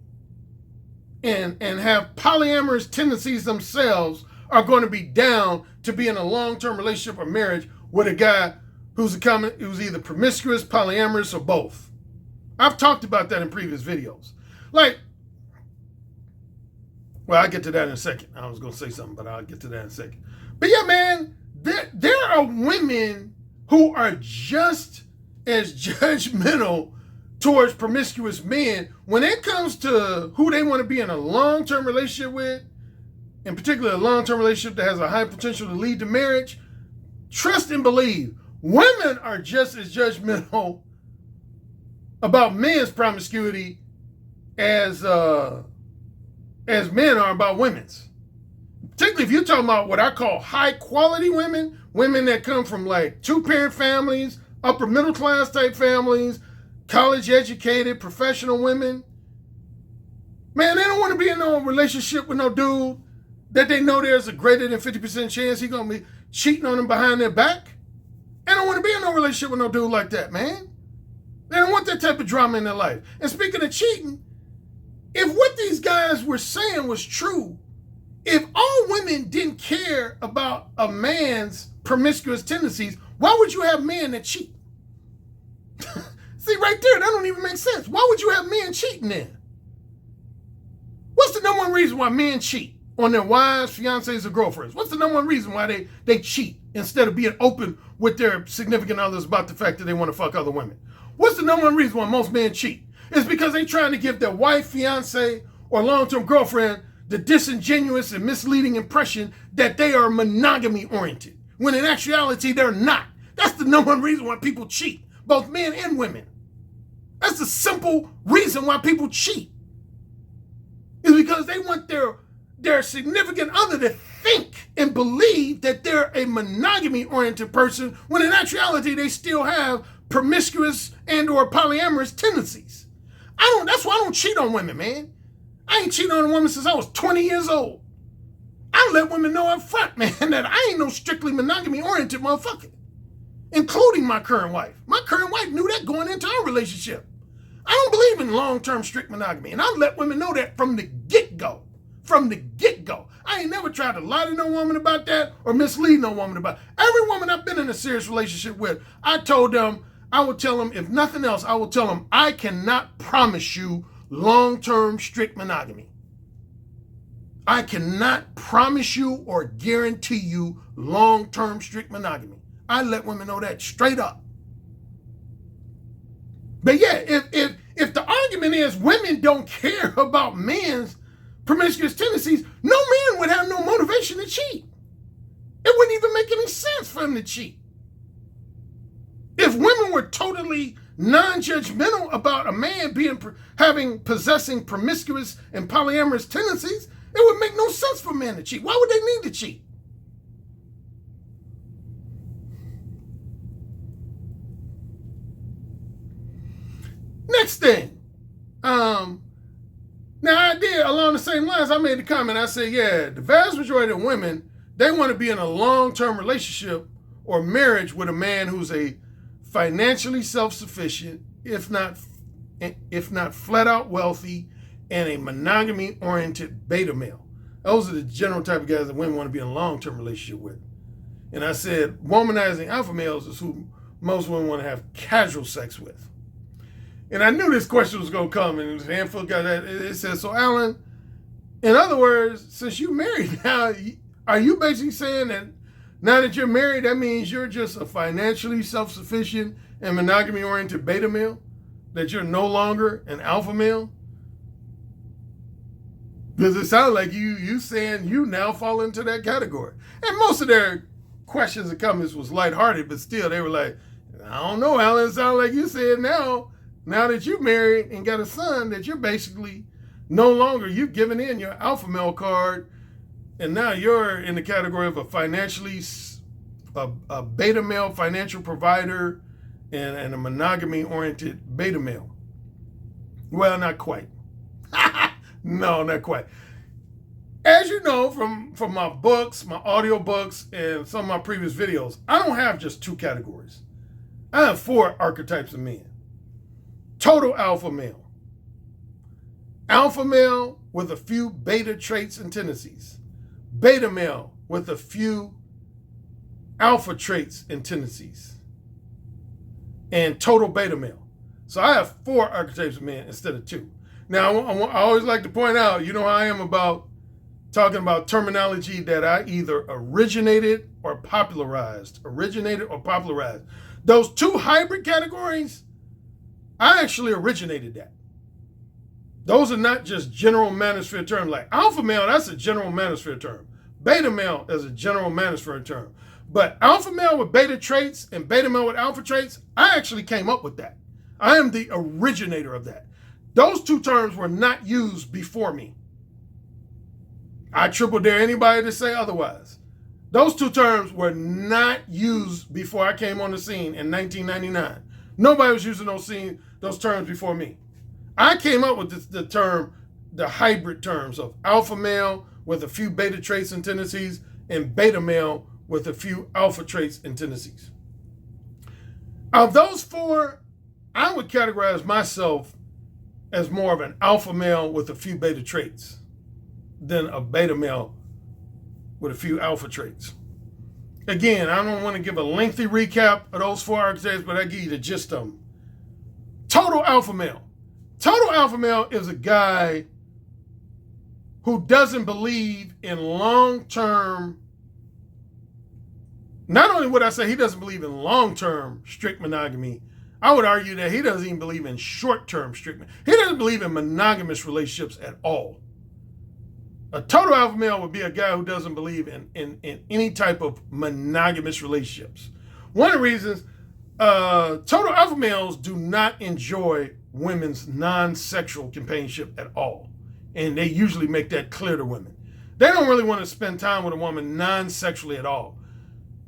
and have polyamorous tendencies themselves are going to be down to be in a long-term relationship or marriage with a guy who's either promiscuous, polyamorous, or both. I've talked about that in previous videos. I'll get to that in a second. I was going to say something, but I'll get to that in a second. But yeah, man, there are women who are just as judgmental towards promiscuous men when it comes to who they want to be in a long-term relationship with, in particular a long-term relationship that has a high potential to lead to marriage. Trust and believe, women are just as judgmental about men's promiscuity as men are about women's. Particularly if you're talking about what I call high-quality women, women that come from like two-parent families, upper middle class type families, college educated, professional women. Man, they don't want to be in no relationship with no dude that they know there's a greater than 50% chance he's going to be cheating on them behind their back. They don't want to be in no relationship with no dude like that, man. They don't want that type of drama in their life. And speaking of cheating, if what these guys were saying was true, if all women didn't care about a man's promiscuous tendencies, why would you have men that cheat? See, right there, that don't even make sense. Why would you have men cheating then? What's the number one reason why men cheat on their wives, fiancés, or girlfriends? What's the number one reason why they cheat instead of being open with their significant others about the fact that they want to fuck other women? What's the number one reason why most men cheat? It's because they're trying to give their wife, fiancé, or long-term girlfriend the disingenuous and misleading impression that they are monogamy-oriented, when in actuality, they're not. That's the number one reason why people cheat, both men and women. That's the simple reason why people cheat. Is because they want their significant other to think and believe that they're a monogamy-oriented person, when in actuality, they still have promiscuous and or polyamorous tendencies. That's why I don't cheat on women, man. I ain't cheated on a woman since I was 20 years old. I let women know up front, man, that I ain't no strictly monogamy-oriented motherfucker. including my current wife. My current wife knew that going into our relationship. I don't believe in long-term strict monogamy, and I've let women know that from the get-go. From the get-go. I ain't never tried to lie to no woman about that or mislead no woman about it. Every woman I've been in a serious relationship with, I told them, I would tell them, if nothing else, I will tell them, I cannot promise you long-term strict monogamy. I cannot promise you or guarantee you long-term strict monogamy. I let women know that straight up. But yeah, if the argument is women don't care about men's promiscuous tendencies, no man would have no motivation to cheat. It wouldn't even make any sense for him to cheat. If women were totally non-judgmental about a man possessing promiscuous and polyamorous tendencies, it would make no sense for men to cheat. Why would they need to cheat? Next thing, now I did along the same lines. I made the comment. I said, yeah, the vast majority of women, they want to be in a long-term relationship or marriage with a man who's a financially self-sufficient, if not flat out wealthy, and a monogamy-oriented beta male. Those are the general type of guys that women want to be in a long-term relationship with. And I said, womanizing alpha males is who most women want to have casual sex with. And I knew this question was going to come, and a handful of guys, it says, so Alan, in other words, since you're married now, are you basically saying that now that you're married, that means you're just a financially self-sufficient and monogamy-oriented beta male? That you're no longer an alpha male? Because it sounds like you saying you now fall into that category. And most of their questions and comments was lighthearted, but still they were like, I don't know, Alan, it sounds like you said now that you're married and got a son, that you're basically no longer, you've given in your alpha male card, and now you're in the category of a beta male financial provider and a monogamy-oriented beta male. Well, not quite. No, not quite. As you know from my books, my audio books, and some of my previous videos, I don't have just two categories. I have 4 archetypes of men. Total alpha male. Alpha male with a few beta traits and tendencies. Beta male with a few alpha traits and tendencies. And total beta male. So I have 4 archetypes of men instead of 2. Now, I always like to point out, you know how I am about talking about terminology that I either originated or popularized. Those 2 hybrid categories, I actually originated that. Those are not just general manosphere terms. Like alpha male, that's a general manosphere term. Beta male is a general manosphere term. But alpha male with beta traits and beta male with alpha traits, I actually came up with that. I am the originator of that. Those 2 terms were not used before me. I triple dare anybody to say otherwise. Those 2 terms were not used before I came on the scene in 1999. Nobody was using those terms before me. I came up with the hybrid terms of alpha male with a few beta traits and tendencies and beta male with a few alpha traits and tendencies. Of those 4, I would categorize myself as more of an alpha male with a few beta traits than a beta male with a few alpha traits. Again, I don't want to give a lengthy recap of those 4 archetypes, but I give you the gist of them. Total alpha male. Total alpha male is a guy who doesn't believe in long-term, not only would I say he doesn't believe in long-term strict monogamy, I would argue that he doesn't even believe in short-term strict monogamy. He doesn't believe in monogamous relationships at all. A total alpha male would be a guy who doesn't believe in any type of monogamous relationships. One of the reasons total alpha males do not enjoy women's non-sexual companionship at all. And they usually make that clear to women. They don't really want to spend time with a woman non-sexually at all.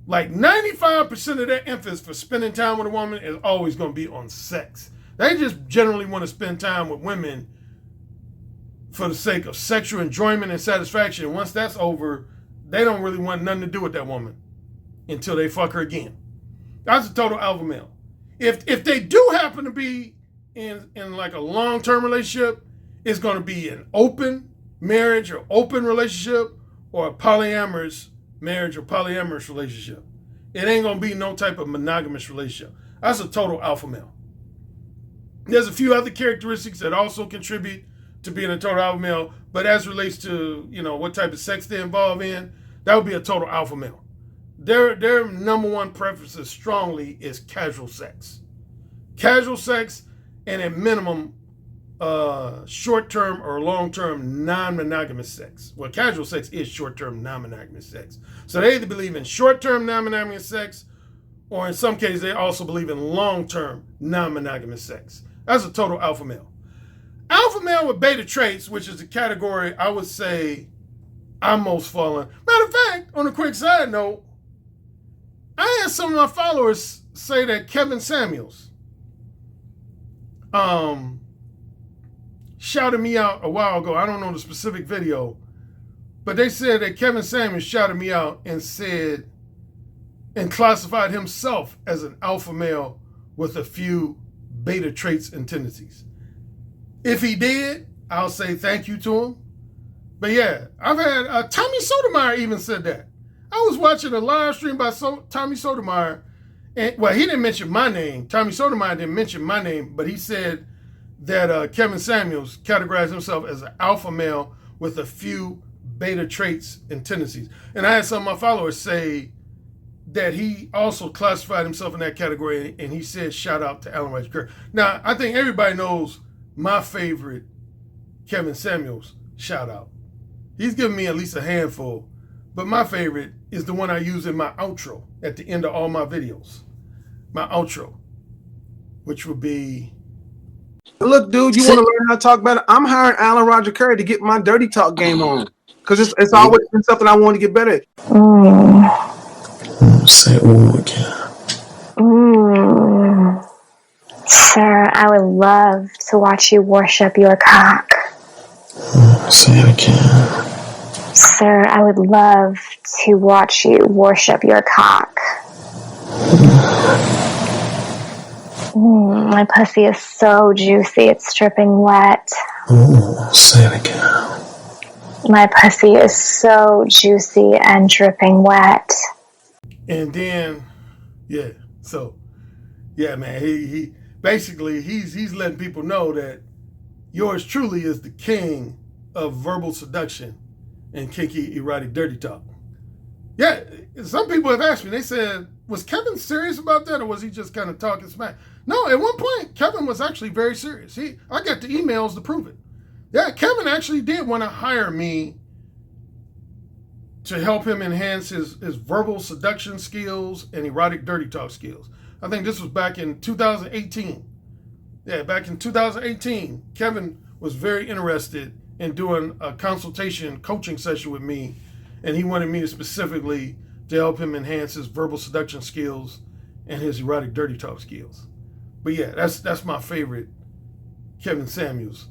Like 95% of their emphasis for spending time with a woman is always going to be on sex. They just generally want to spend time with women for the sake of sexual enjoyment and satisfaction. And once that's over, they don't really want nothing to do with that woman until they fuck her again. That's a total alpha male. If they do happen to be in like a long-term relationship, it's going to be an open marriage or open relationship or a polyamorous marriage or polyamorous relationship. It ain't going to be no type of monogamous relationship. That's a total alpha male. There's a few other characteristics that also contribute to being a total alpha male, but as relates to, what type of sex they involve in, that would be a total alpha male. Their number one preferences strongly is casual sex. Casual sex, and at minimum, short-term or long-term non-monogamous sex. Well, casual sex is short-term non-monogamous sex. So they either believe in short-term non-monogamous sex, or in some cases, they also believe in long-term non-monogamous sex. That's a total alpha male. Alpha male with beta traits, which is the category I would say I'm most falling. Matter of fact, on a quick side note, I had some of my followers say that Kevin Samuels shouted me out a while ago. I don't know the specific video, but they said that Kevin Samuels shouted me out and said and classified himself as an alpha male with a few beta traits and tendencies. If he did, I'll say thank you to him. But yeah, I've had Tommy Sotomayor even said that. I was watching a live stream by Tommy Sotomayor, and he didn't mention my name. Tommy Sotomayor didn't mention my name, but he said that Kevin Samuels categorized himself as an alpha male with a few beta traits and tendencies. And I had some of my followers say that he also classified himself in that category, and he said shout out to Alan Rice Currie. Now, I think everybody knows my favorite Kevin Samuels shout out. He's given me at least a handful, but my favorite is the one I use in my outro at the end of all my videos. My outro, which would be... Look, dude, you want to learn how to talk better? I'm hiring Alan Roger Currie to get my dirty talk game on, because it's always been something I want to get better at. Say it one more again. Sir, I would love to watch you worship your cock. Say it again. Sir, I would love to watch you worship your cock. My pussy is so juicy, it's dripping wet. Say it again. My pussy is so juicy and dripping wet. And then, man, he basically he's letting people know that yours truly is the king of verbal seduction and kinky, erotic, dirty talk. Yeah, some people have asked me, they said, was Kevin serious about that, or was he just kind of talking smack? No, at one point, Kevin was actually very serious. I got the emails to prove it. Yeah, Kevin actually did want to hire me to help him enhance his verbal seduction skills and erotic dirty talk skills. I think this was back in 2018. Yeah, back in 2018, Kevin was very interested in doing a consultation coaching session with me, and he wanted me to specifically to help him enhance his verbal seduction skills and his erotic dirty talk skills. But yeah, that's my favorite Kevin Samuels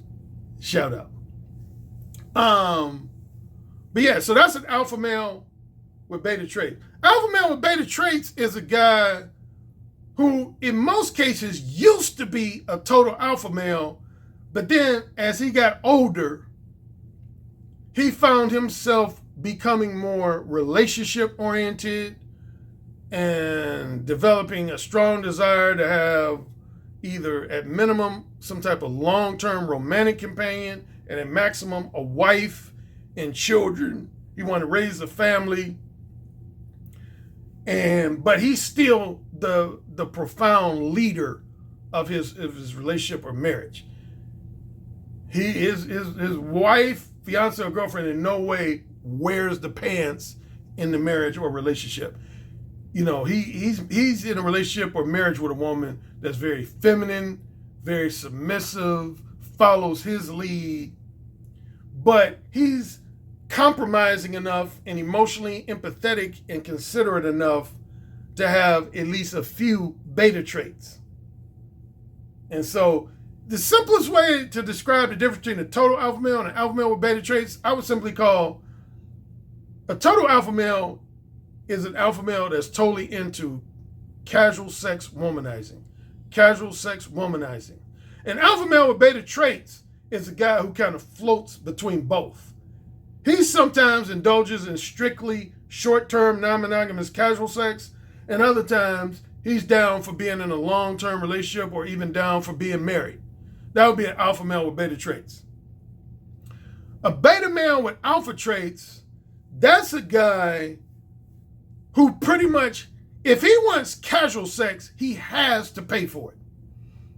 shout out. But yeah, so that's an alpha male with beta traits. Alpha male with beta traits is a guy who in most cases used to be a total alpha male, but then as he got older, he found himself becoming more relationship oriented and developing a strong desire to have either at minimum some type of long-term romantic companion and at maximum a wife and children. He wanted to raise a family. But he's still the profound leader of his relationship or marriage. His wife, fiance, or girlfriend in no way wears the pants in the marriage or relationship. He's in a relationship or marriage with a woman that's very feminine, very submissive, follows his lead, but he's compromising enough and emotionally empathetic and considerate enough to have at least a few beta traits. And so the simplest way to describe the difference between a total alpha male and an alpha male with beta traits, I would simply call a total alpha male is an alpha male that's totally into casual sex womanizing. Casual sex womanizing. An alpha male with beta traits is a guy who kind of floats between both. He sometimes indulges in strictly short-term, non-monogamous casual sex, and other times he's down for being in a long-term relationship or even down for being married. That would be an alpha male with beta traits. A beta male with alpha traits, that's a guy who pretty much, if he wants casual sex, he has to pay for it.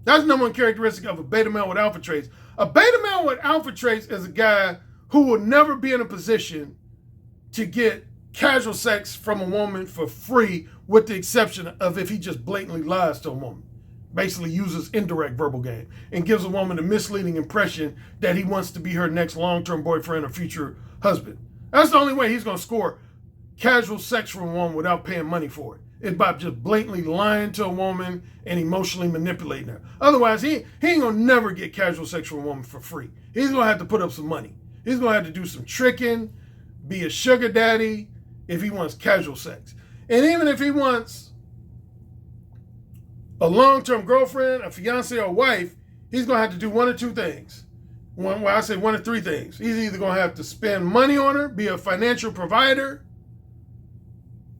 That's the number one characteristic of a beta male with alpha traits. A beta male with alpha traits is a guy who will never be in a position to get casual sex from a woman for free, with the exception of if he just blatantly lies to a woman. Basically uses indirect verbal game and gives a woman a misleading impression that he wants to be her next long-term boyfriend or future husband. That's the only way he's going to score casual sex from a woman without paying money for it. It's by just blatantly lying to a woman and emotionally manipulating her. Otherwise, he ain't going to never get casual sex from a woman for free. He's going to have to put up some money. He's going to have to do some tricking, be a sugar daddy if he wants casual sex. And even if he wants a long-term girlfriend, a fiance, or a wife, he's going to have to do one or two things. I say one or three things. He's either going to have to spend money on her, be a financial provider.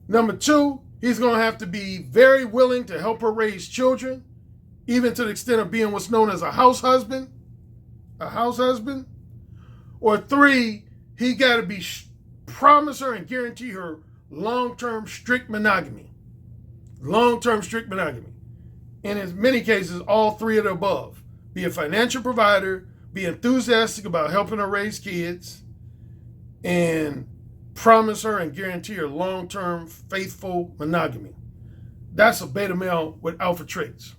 Number two, he's going to have to be very willing to help her raise children, even to the extent of being what's known as a house husband. A house husband. Or three, he got to promise her and guarantee her long-term strict monogamy. Long-term strict monogamy. And in many cases, all three of the above. Be a financial provider, be enthusiastic about helping her raise kids, and promise her and guarantee her long-term faithful monogamy. That's a beta male with alpha traits.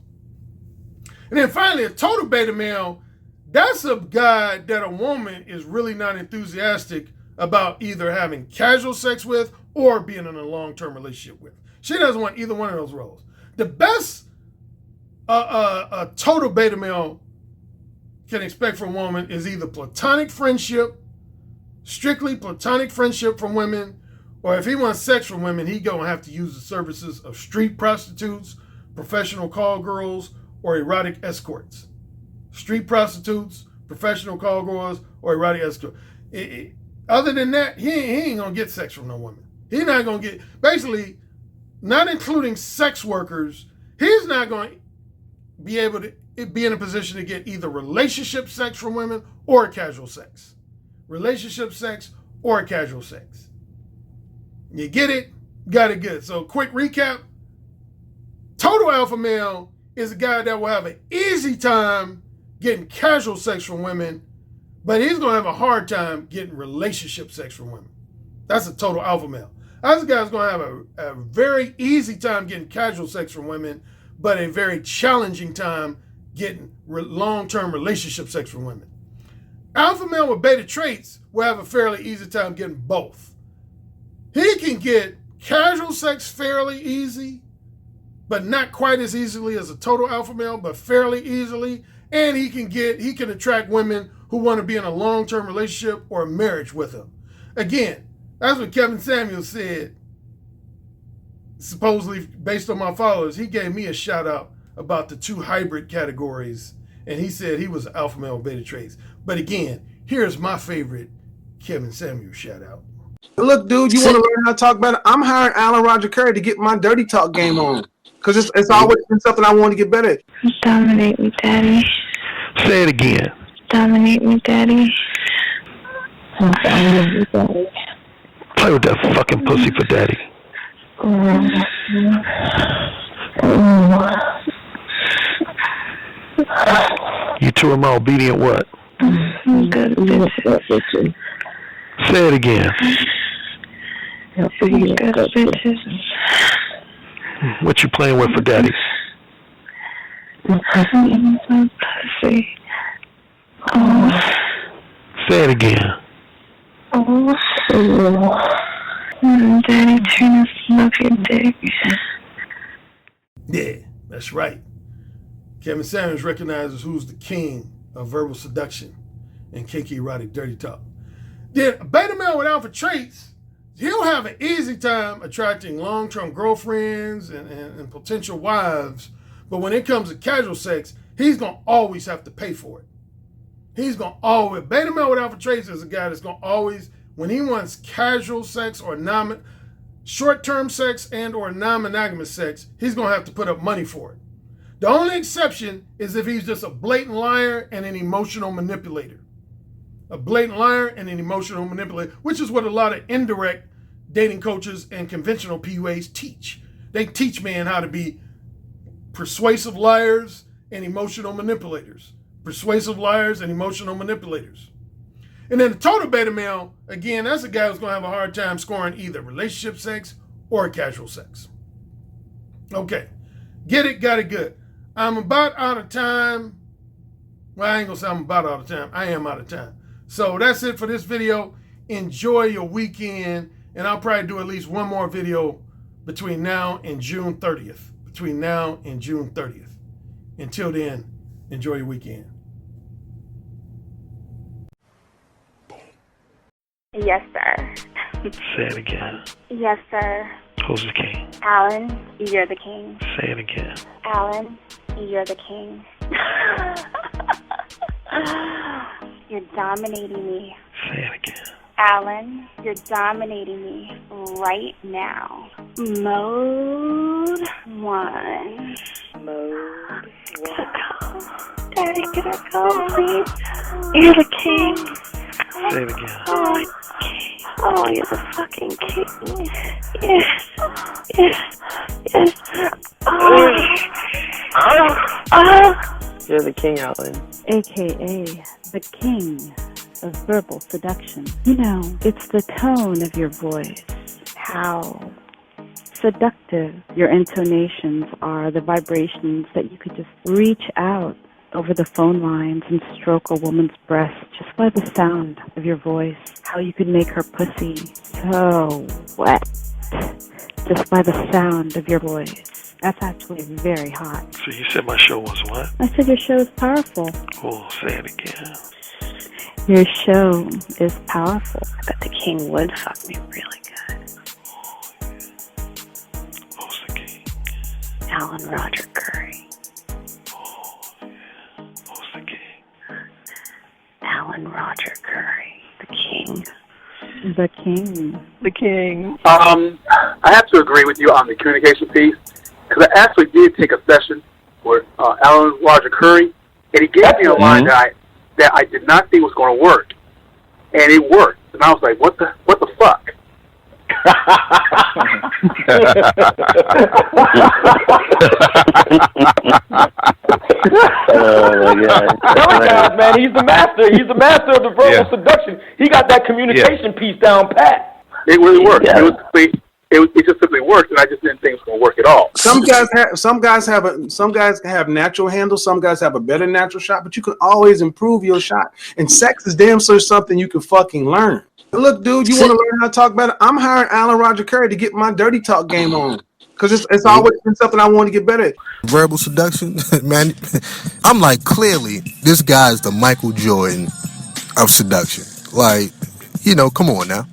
And then finally, a total beta male, that's a guy that a woman is really not enthusiastic about either having casual sex with or being in a long-term relationship with. She doesn't want either one of those roles. The best a total beta male can expect from a woman is either platonic friendship, strictly platonic friendship from women, or if he wants sex from women, he's going to have to use the services of street prostitutes, professional call girls, or erotic escorts. Street prostitutes, professional call girls, or erotic escorts. Other than that, he ain't going to get sex from no woman. He's not going to get, basically, not including sex workers, he's not going to be able to be in a position to get either relationship sex from women or casual sex. Relationship sex or casual sex. You get it? Got it good. So quick recap. Total alpha male is a guy that will have an easy time getting casual sex from women, but he's going to have a hard time getting relationship sex from women. That's a total alpha male. This guy's going to have a very easy time getting casual sex from women, but a very challenging time getting long-term relationship sex from women. Alpha male with beta traits will have a fairly easy time getting both. He can get casual sex fairly easy, but not quite as easily as a total alpha male, but fairly easily. And he can attract women who want to be in a long-term relationship or a marriage with him. Again, that's what Kevin Samuels said, supposedly based on my followers. He gave me a shout out about the two hybrid categories, and he said he was alpha male with beta traits. But again, here's my favorite Kevin Samuels shout out. Look, dude, you want to learn how to talk about it? I'm hiring Alan Roger Currie to get my dirty talk game on. Because it's always been something I want to get better at. Dominate me, daddy. Say it again. Dominate me, daddy. Play with that fucking pussy for daddy. You two are my obedient what? Good bitches. Say it again. Good bitches. What you playing with for daddy? Pussy. Oh. Say it again. Oh. Daddy, turn up your dick. Yeah, that's right. Kevin Samuels recognizes who's the king of verbal seduction and kinky erotic dirty talk. Then a beta male with alpha traits, he'll have an easy time attracting long-term girlfriends and potential wives. But when it comes to casual sex, he's going to always have to pay for it. He's going to always, beta male with alpha traits is a guy that's going to always, when he wants casual sex or short-term sex and or non-monogamous sex, he's going to have to put up money for it. The only exception is if he's just a blatant liar and an emotional manipulator. A blatant liar and an emotional manipulator, which is what a lot of indirect dating coaches and conventional PUAs teach. They teach men how to be persuasive liars and emotional manipulators. Persuasive liars and emotional manipulators. And then the total beta male, again, that's a guy who's going to have a hard time scoring either relationship sex or casual sex. Okay. Get it, got it, good. I'm about out of time. Well, I ain't going to say I'm about out of time. I am out of time. So that's it for this video. Enjoy your weekend. And I'll probably do at least one more video between now and June 30th. Between now and June 30th. Until then, enjoy your weekend. Yes, sir. Say it again. Yes, sir. Who's the king? Alan, you're the king. Say it again. Alan, you're the king. You're dominating me. Say it again. Alan, you're dominating me right now. Mode 1. Mode 1. Daddy, can I go, please? You're the king. Say it again. Oh, you're the fucking king. Yes. Yes. Yes. You're the king, Alan. AKA the king of verbal seduction. You know, it's the tone of your voice, how seductive your intonations are, the vibrations that you could just reach out over the phone lines and stroke a woman's breast just by the sound of your voice, how you could make her pussy so wet just by the sound of your voice. That's actually very hot. So you said my show was what? I said your show is powerful. Oh, say it again. Your show is powerful. I bet the king would fuck me really good. Who's the king? Alan Roger Currie. Who's the king? Alan Roger Currie. The king. The king. The king. I have to agree with you on the communication piece, because I actually did take a session with Alan Roger Currie, and he gave me a line that I did not think was going to work, and it worked. And I was like, what the fuck? Oh my God! Guys, man, he's the master. He's the master of the verbal seduction. He got that communication piece down pat. It really worked. Yeah. It just simply worked, and I just didn't think it was going to work at all. Some guys have natural handles. Some guys have a better natural shot, but you can always improve your shot. And sex is damn sure something you can fucking learn. Look, dude, you want to learn how to talk better? I'm hiring Alan Roger Currie to get my dirty talk game on, because it's always been something I want to get better at. Verbal seduction, man. I'm like, clearly, this guy is the Michael Jordan of seduction. Like, come on now.